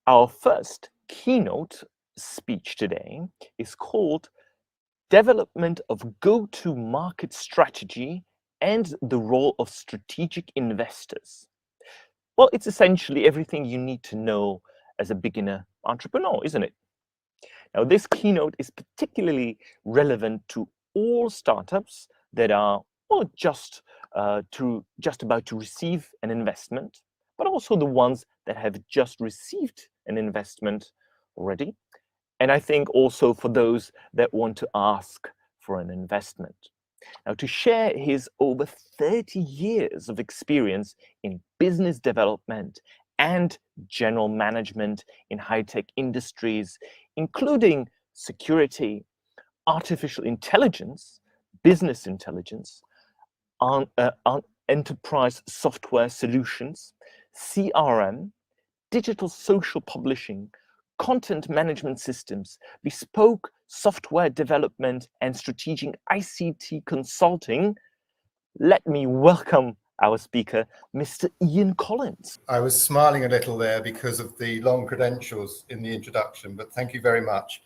Our first keynote speech today is called Development of Go-to-Market Strategy and the Role of Strategic Investors. Well, it's essentially everything you need to know as a beginner entrepreneur, isn't it? Now, this keynote is particularly relevant to all startups that are just about to receive an investment, but also the ones that have just received an investment already. And I think also for those that want to ask for an investment. Now, to share his over 30 years of experience in business development and general management in high-tech industries, including security, artificial intelligence, business intelligence, on enterprise software solutions, CRM, digital social publishing, content management systems, bespoke software development, and strategic ICT consulting, let me welcome our speaker, Mr. Ian Collins. I was smiling a little there because of the long credentials in the introduction, but thank you very much.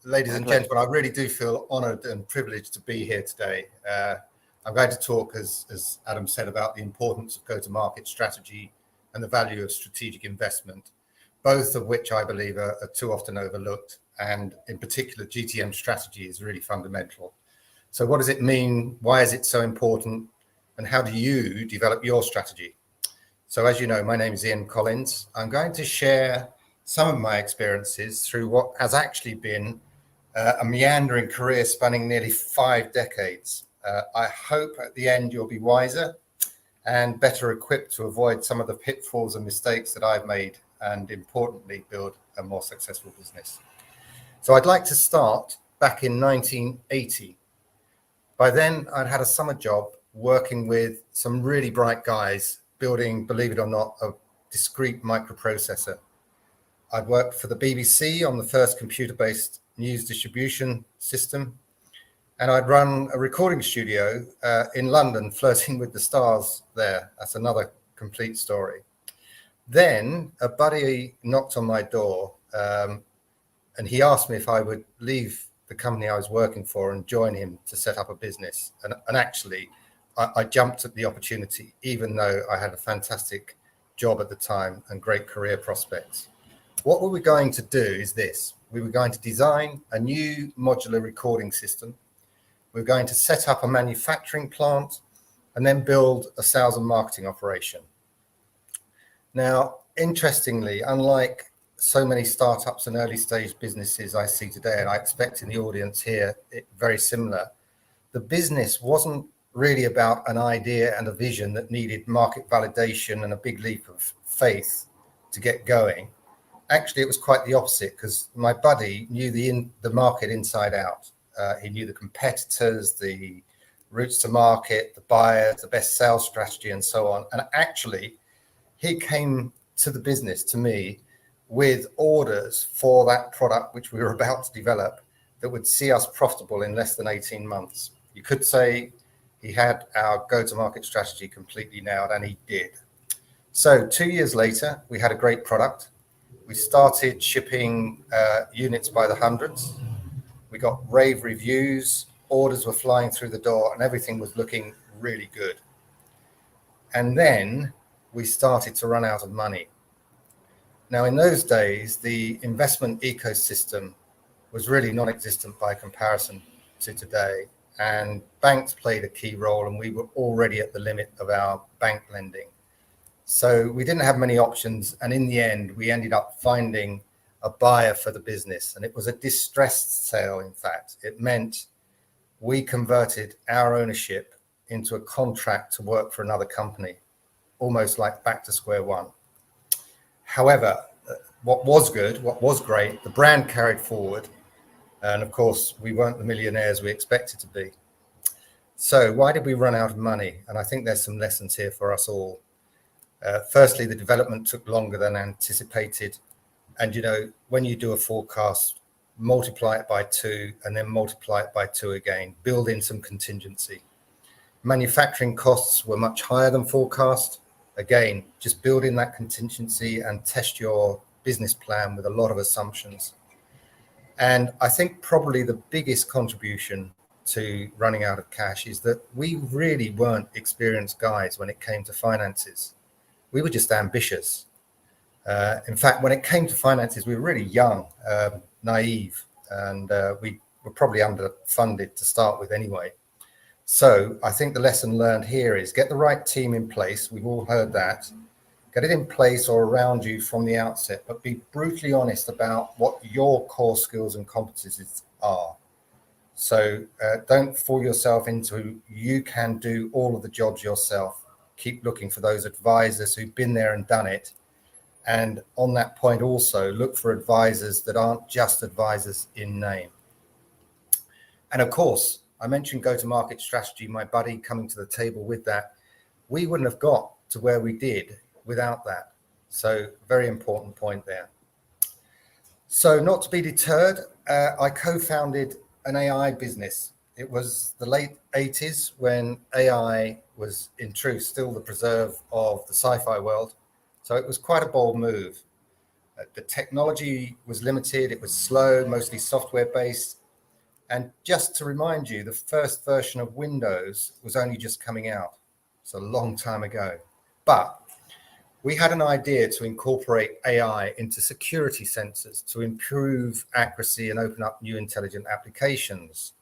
Ladies and gentlemen, I really do feel honoured and privileged to be here today. I'm going to talk, as Adam said, about the importance of go-to-market strategy and the value of strategic investment, both of which I believe are too often overlooked. And in particular, GTM strategy is really fundamental. So what does it mean? Why is it so important? And how do you develop your strategy? So as you know, my name is Ian Collins. I'm going to share some of my experiences through what has actually been a meandering career spanning nearly 5 decades. I hope at the end you'll be wiser and better equipped to avoid some of the pitfalls and mistakes that I've made, and importantly, build a more successful business. So I'd like to start back in 1980. By then, I'd had a summer job working with some really bright guys building, believe it or not, a discrete microprocessor. I'd worked for the BBC on the first computer-based news distribution system, and I'd run a recording studio in London, flirting with the stars there. That's another complete story. Then a buddy knocked on my door, and he asked me if I would leave the company I was working for and join him to set up a business. And actually, I jumped at the opportunity, even though I had a fantastic job at the time and great career prospects. What we were going to do is this. We were going to design a new modular recording system. We were going to set up a manufacturing plant and then build a sales and marketing operation. Now, interestingly, unlike so many startups and early stage businesses I see today, and I expect in the audience here, very similar, the business wasn't really about an idea and a vision that needed market validation and a big leap of faith to get going. Actually, it was quite the opposite, because my buddy knew the market inside out. He knew the competitors, the routes to market, the buyers, the best sales strategy, and so on. And actually, he came to the business, to me, with orders for that product which we were about to develop that would see us profitable in less than 18 months. You could say he had our go-to-market strategy completely nailed, and he did. So 2 years later, we had a great product. We started shipping units by the hundreds. We got rave reviews, orders were flying through the door, and everything was looking really good. And then we started to run out of money. Now, in those days, the investment ecosystem was really non-existent by comparison to today, and banks played a key role, and we were already at the limit of our bank lending. So we didn't have many options, and in the end, we ended up finding a buyer for the business, and it was a distressed sale, in fact. It meant we converted our ownership into a contract to work for another company, almost like back to square one. However, what was good, what was great, the brand carried forward. And of course, we weren't the millionaires we expected to be. So why did we run out of money? And I think there's some lessons here for us all. Firstly, the development took longer than anticipated. And, you know, when you do a forecast, multiply it by 2 and then multiply it by 2 again, build in some contingency. Manufacturing costs were much higher than forecast. Again, just build in that contingency and test your business plan with a lot of assumptions. And I think probably the biggest contribution to running out of cash is that we really weren't experienced guys when it came to finances. We were just ambitious. In fact, when it came to finances, we were really young, naive, and we were probably underfunded to start with anyway. So I think the lesson learned here is get the right team in place. We've all heard that. Get it in place or around you from the outset, but be brutally honest about what your core skills and competencies are. So don't fool yourself into you can do all of the jobs yourself. Keep looking for those advisors who've been there and done it. And on that point also, look for advisors that aren't just advisors in name. And of course, I mentioned go-to-market strategy, my buddy coming to the table with that. We wouldn't have got to where we did without that. So very important point there. So not to be deterred, I co-founded an AI business. It was the late 80s when AI was in truth still the preserve of the sci-fi world. So it was quite a bold move. The technology was limited, it was slow, mostly software based. And just to remind you, the first version of Windows was only just coming out. It's a long time ago. But we had an idea to incorporate AI into security sensors to improve accuracy and open up new intelligent applications.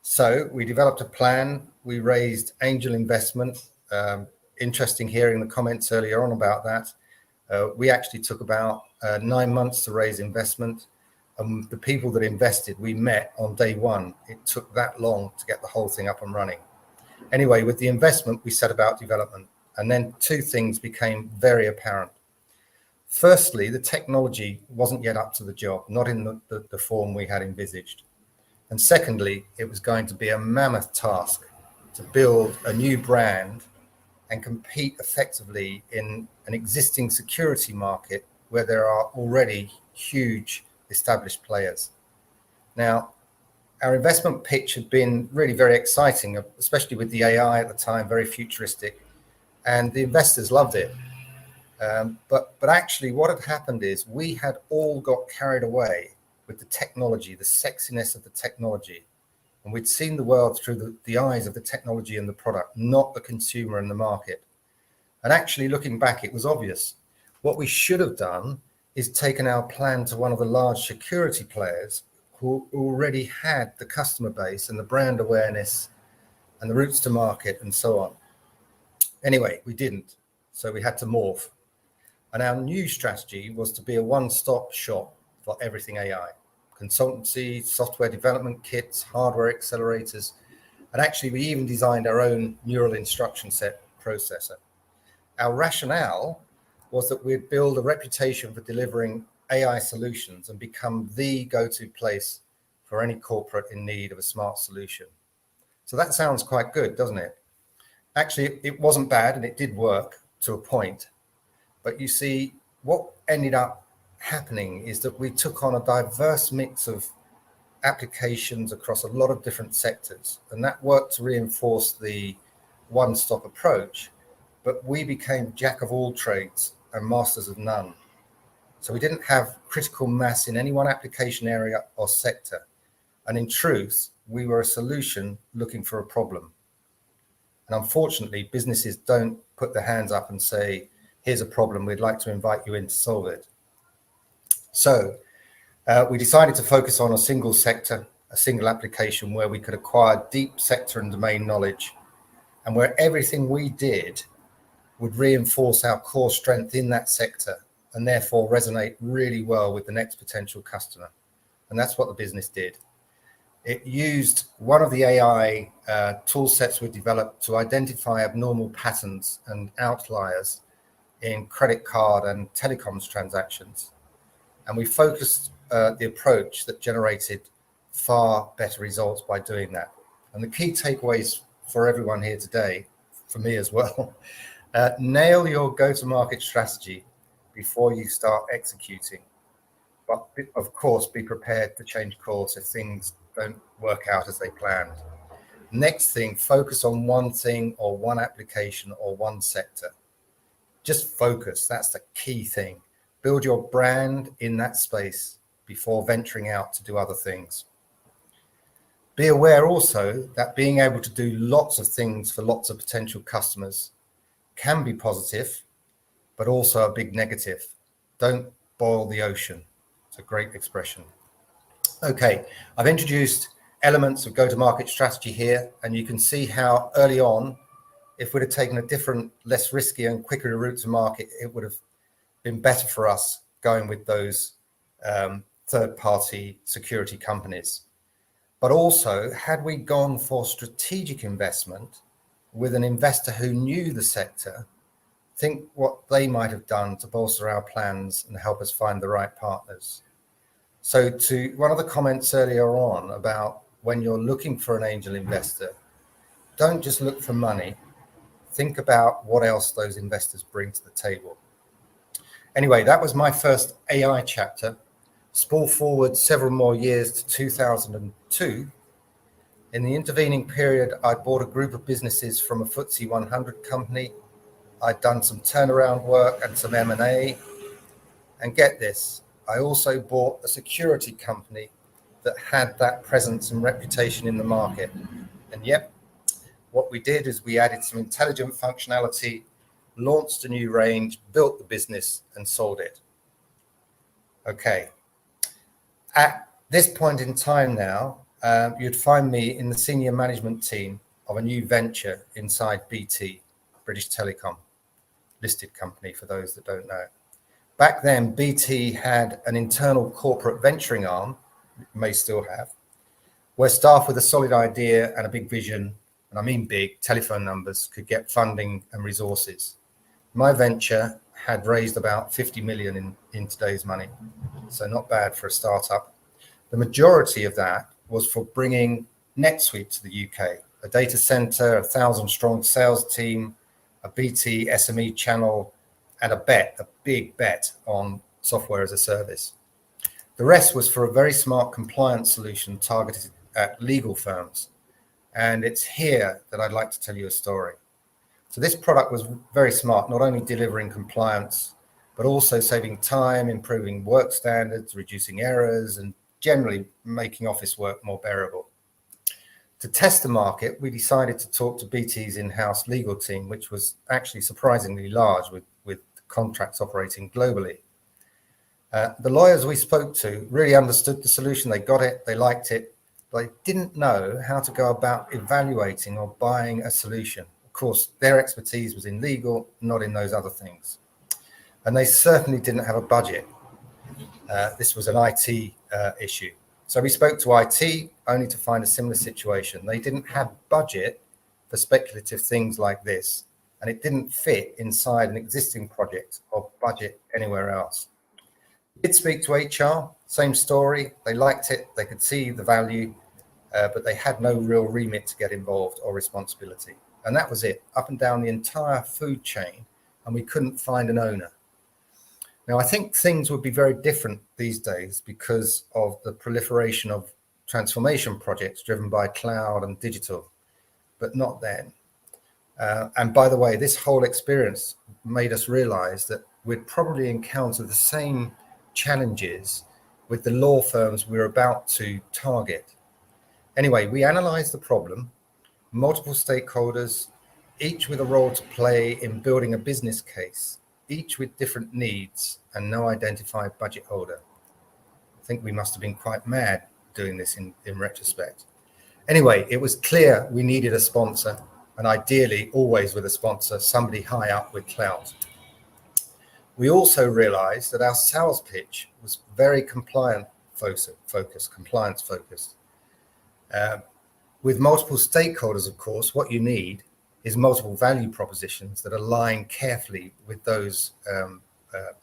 So we developed a plan. We raised angel investment. Interesting hearing the comments earlier on about that. We actually took about 9 months to raise investment. The people that invested, we met on day one. It took that long to get the whole thing up and running. Anyway, with the investment, we set about development. And then two things became very apparent. Firstly, the technology wasn't yet up to the job, not in the form we had envisaged. And secondly, it was going to be a mammoth task to build a new brand and compete effectively in an existing security market where there are already huge established players. Now, our investment pitch had been really very exciting, especially with the AI at the time, very futuristic, and the investors loved it. But actually what had happened is we had all got carried away with the technology, the sexiness of the technology. And we'd seen the world through the eyes of the technology and the product, not the consumer and the market. And actually looking back, it was obvious. What we should have done is taken our plan to one of the large security players who already had the customer base and the brand awareness and the routes to market and so on. Anyway, we didn't. So we had to morph. And our new strategy was to be a one-stop shop for everything AI. Consultancy, software development kits, hardware accelerators. And actually, we even designed our own neural instruction set processor. Our rationale was that we'd build a reputation for delivering AI solutions and become the go-to place for any corporate in need of a smart solution. So that sounds quite good, doesn't it? Actually, it wasn't bad and it did work to a point. But you see, what ended up happening is that we took on a diverse mix of applications across a lot of different sectors. And that worked to reinforce the one-stop approach. But we became jack of all trades and masters of none. So we didn't have critical mass in any one application area or sector. And in truth, we were a solution looking for a problem. And unfortunately, businesses don't put their hands up and say, here's a problem, we'd like to invite you in to solve it. So we decided to focus on a single sector, a single application where we could acquire deep sector and domain knowledge, and where everything we did would reinforce our core strength in that sector and therefore resonate really well with the next potential customer. And that's what the business did. It used one of the AI tool sets we developed to identify abnormal patterns and outliers in credit card and telecoms transactions. And we focused the approach that generated far better results by doing that. And the key takeaways for everyone here today, for me as well, nail your go-to-market strategy before you start executing. But of course, be prepared to change course if things don't work out as they planned. Next thing, focus on one thing or one application or one sector. Just focus. That's the key thing. Build your brand in that space before venturing out to do other things. Be aware also that being able to do lots of things for lots of potential customers can be positive, but also a big negative. Don't boil the ocean. It's a great expression. Okay, I've introduced elements of go-to-market strategy here, and you can see how early on, if we'd have taken a different, less risky and quicker route to market, it would have been better for us going with those third-party security companies. But also, had we gone for strategic investment with an investor who knew the sector, think what they might have done to bolster our plans and help us find the right partners. So to one of the comments earlier on about when you're looking for an angel investor, don't just look for money. Think about what else those investors bring to the table. Anyway, that was my first AI chapter. Spool forward several more years to 2002. In the intervening period, I bought a group of businesses from a FTSE 100 company. I'd done some turnaround work and some M&A. And get this, I also bought a security company that had that presence and reputation in the market. And yep, what we did is we added some intelligent functionality, launched a new range, built the business and sold it. Okay. At this point in time now, you'd find me in the senior management team of a new venture inside BT, British Telecom, listed company for those that don't know. Back then, BT had an internal corporate venturing arm, may still have, where staff with a solid idea and a big vision, and I mean big, telephone numbers, could get funding and resources. My venture had raised about 50 million in today's money, so not bad for a startup. The majority of that was for bringing NetSuite to the UK, a data center, 1,000-strong sales team, a BT SME channel, and a big bet on software as a service. The rest was for a very smart compliance solution targeted at legal firms. And it's here that I'd like to tell you a story. So this product was very smart, not only delivering compliance, but also saving time, improving work standards, reducing errors, and generally making office work more bearable. To test the market, we decided to talk to BT's in-house legal team, which was actually surprisingly large with contracts operating globally. The lawyers we spoke to really understood the solution. They got it, they liked it, but they didn't know how to go about evaluating or buying a solution. Of course, their expertise was in legal, not in those other things. And they certainly didn't have a budget. This was an IT issue. So we spoke to IT only to find a similar situation. They didn't have budget for speculative things like this, and it didn't fit inside an existing project or budget anywhere else. We did speak to HR, same story. They liked it, they could see the value, but they had no real remit to get involved or responsibility. And that was it, up and down the entire food chain, and we couldn't find an owner. Now, I think things would be very different these days because of the proliferation of transformation projects driven by cloud and digital, but not then. And by the way, this whole experience made us realize that we'd probably encounter the same challenges with the law firms we're about to target. Anyway, we analyzed the problem, multiple stakeholders, each with a role to play in building a business case, each with different needs and no identified budget holder. I think we must have been quite mad doing this in retrospect. Anyway, it was clear we needed a sponsor, and ideally always with a sponsor, somebody high up with clout. We also realized that our sales pitch was very compliance focused. With multiple stakeholders, of course, what you need is multiple value propositions that align carefully with those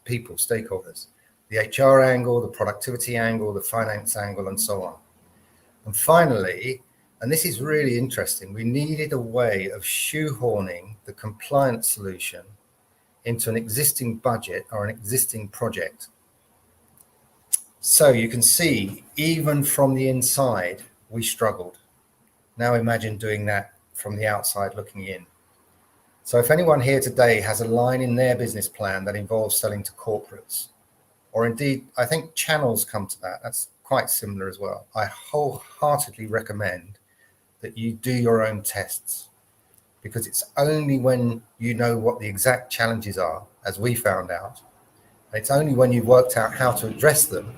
people, stakeholders. The HR angle, the productivity angle, the finance angle, and so on. And finally, and this is really interesting, we needed a way of shoehorning the compliance solution into an existing budget or an existing project. So you can see, even from the inside, we struggled. Now imagine doing that from the outside looking in. So if anyone here today has a line in their business plan that involves selling to corporates, or indeed, I think channels come to that, that's quite similar as well, I wholeheartedly recommend that you do your own tests, because it's only when you know what the exact challenges are, as we found out, and it's only when you've worked out how to address them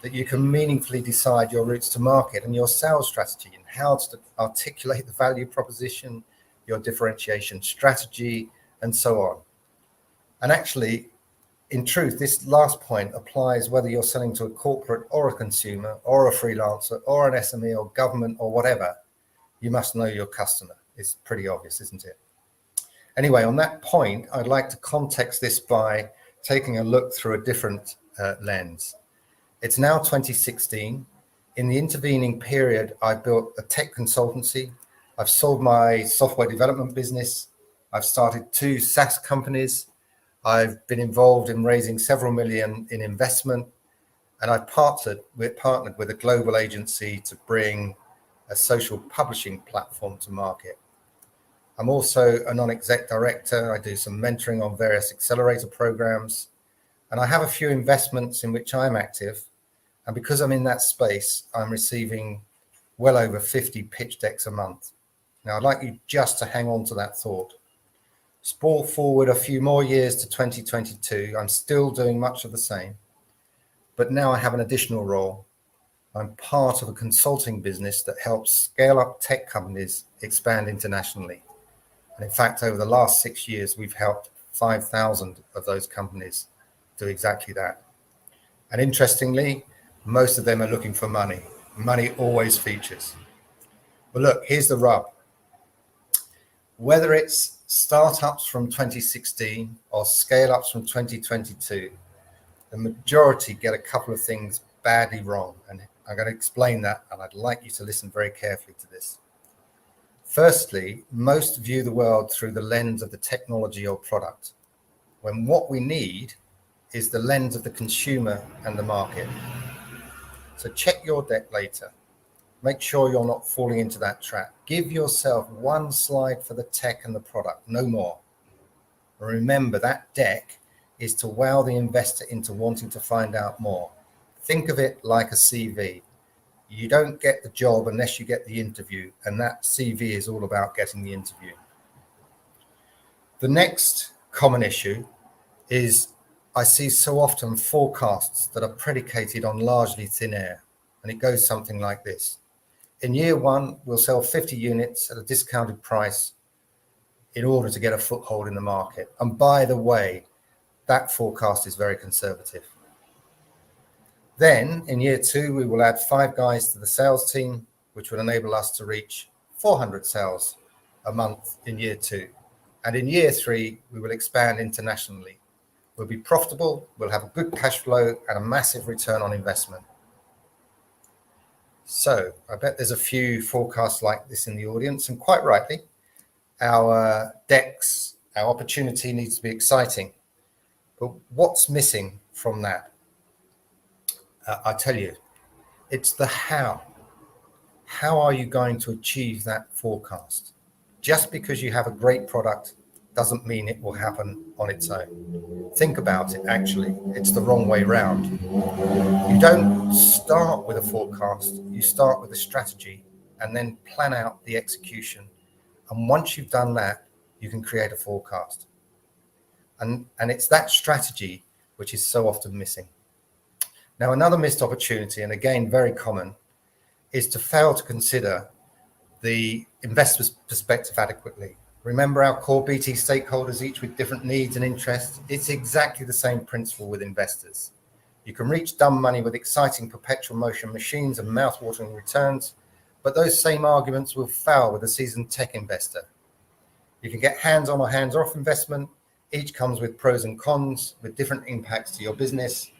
that you can meaningfully decide your routes to market and your sales strategy and how to articulate the value proposition, your differentiation strategy, and so on. And actually, in truth, this last point applies whether you're selling to a corporate or a consumer or a freelancer or an SME or government or whatever. You must know your customer. It's pretty obvious, isn't it? Anyway, on that point, I'd like to context this by taking a look through a different lens. It's now 2016. In the intervening period, I built a tech consultancy. I've sold my software development business. I've started 2 SaaS companies. I've been involved in raising several million in investment, and I've partnered with a global agency to bring a social publishing platform to market. I'm also a non-exec director. I do some mentoring on various accelerator programs, and I have a few investments in which I'm active. And because I'm in that space, I'm receiving well over 50 pitch decks a month. Now, I'd like you just to hang on to that thought. Spoil forward a few more years to 2022. I'm still doing much of the same, but now I have an additional role. I'm part of a consulting business that helps scale up tech companies expand internationally. And in fact, over the last 6 years, we've helped 5,000 of those companies do exactly that. And interestingly, most of them are looking for money. Money always features. But look, here's the rub. Whether it's startups from 2016 or scale-ups from 2022, the majority get a couple of things badly wrong. And I'm going to explain that, and I'd like you to listen very carefully to this. Firstly, most view the world through the lens of the technology or product, when what we need is the lens of the consumer and the market. So check your deck later. Make sure you're not falling into that trap. Give yourself one slide for the tech and the product, no more. Remember, that deck is to wow the investor into wanting to find out more. Think of it like a CV. You don't get the job unless you get the interview, and that CV is all about getting the interview. The next common issue is I see so often forecasts that are predicated on largely thin air, and it goes something like this. In year 1, we'll sell 50 units at a discounted price in order to get a foothold in the market. And by the way, that forecast is very conservative. Then in year 2, we will add 5 guys to the sales team, which will enable us to reach 400 sales a month in year 2. And in year 3, we will expand internationally. We'll be profitable, we'll have a good cash flow and a massive return on investment. So I bet there's a few forecasts like this in the audience, and quite rightly. Our decks, our opportunity needs to be exciting. But what's missing from that? I tell you, it's the how. How are you going to achieve that forecast? Just because you have a great product doesn't mean it will happen on its own. Think about it, actually. It's the wrong way round. You don't start with a forecast, you start with a strategy and then plan out the execution. And once you've done that, you can create a forecast. And it's that strategy which is so often missing. Now, another missed opportunity, and again, very common, is to fail to consider the investor's perspective adequately. Remember our core BT stakeholders, each with different needs and interests? It's exactly the same principle with investors. You can reach dumb money with exciting perpetual motion machines and mouth-watering returns, but those same arguments will fail with a seasoned tech investor. You can get hands-on or hands-off investment. Each comes with pros and cons, with different impacts to your business.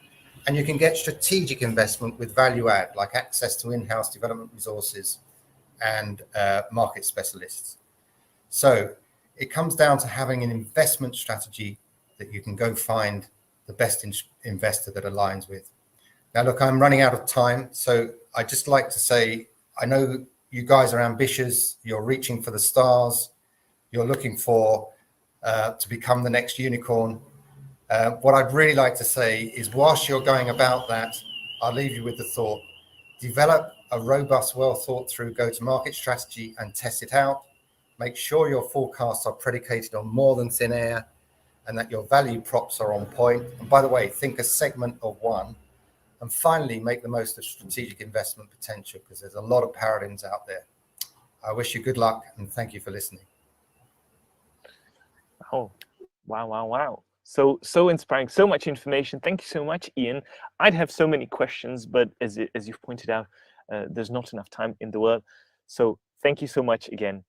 And you can get strategic investment with value add, like access to in-house development resources and market specialists. So it comes down to having an investment strategy that you can go find the best investor that aligns with. Now, look, I'm running out of time. So I just like to say, I know you guys are ambitious. You're reaching for the stars. You're looking for to become the next unicorn. What I'd really like to say is, whilst you're going about that, I'll leave you with the thought: develop a robust, well thought through go-to-market strategy and test it out. Make sure your forecasts are predicated on more than thin air, and that your value props are on point. And by the way, think a segment of one. And finally, make the most of strategic investment potential, because there's a lot of paradigms out there. I wish you good luck, and thank you for listening. Oh, wow. So inspiring, so much information. Thank you so much, Ian. I'd have so many questions, but as you've pointed out, there's not enough time in the world. So thank you so much again.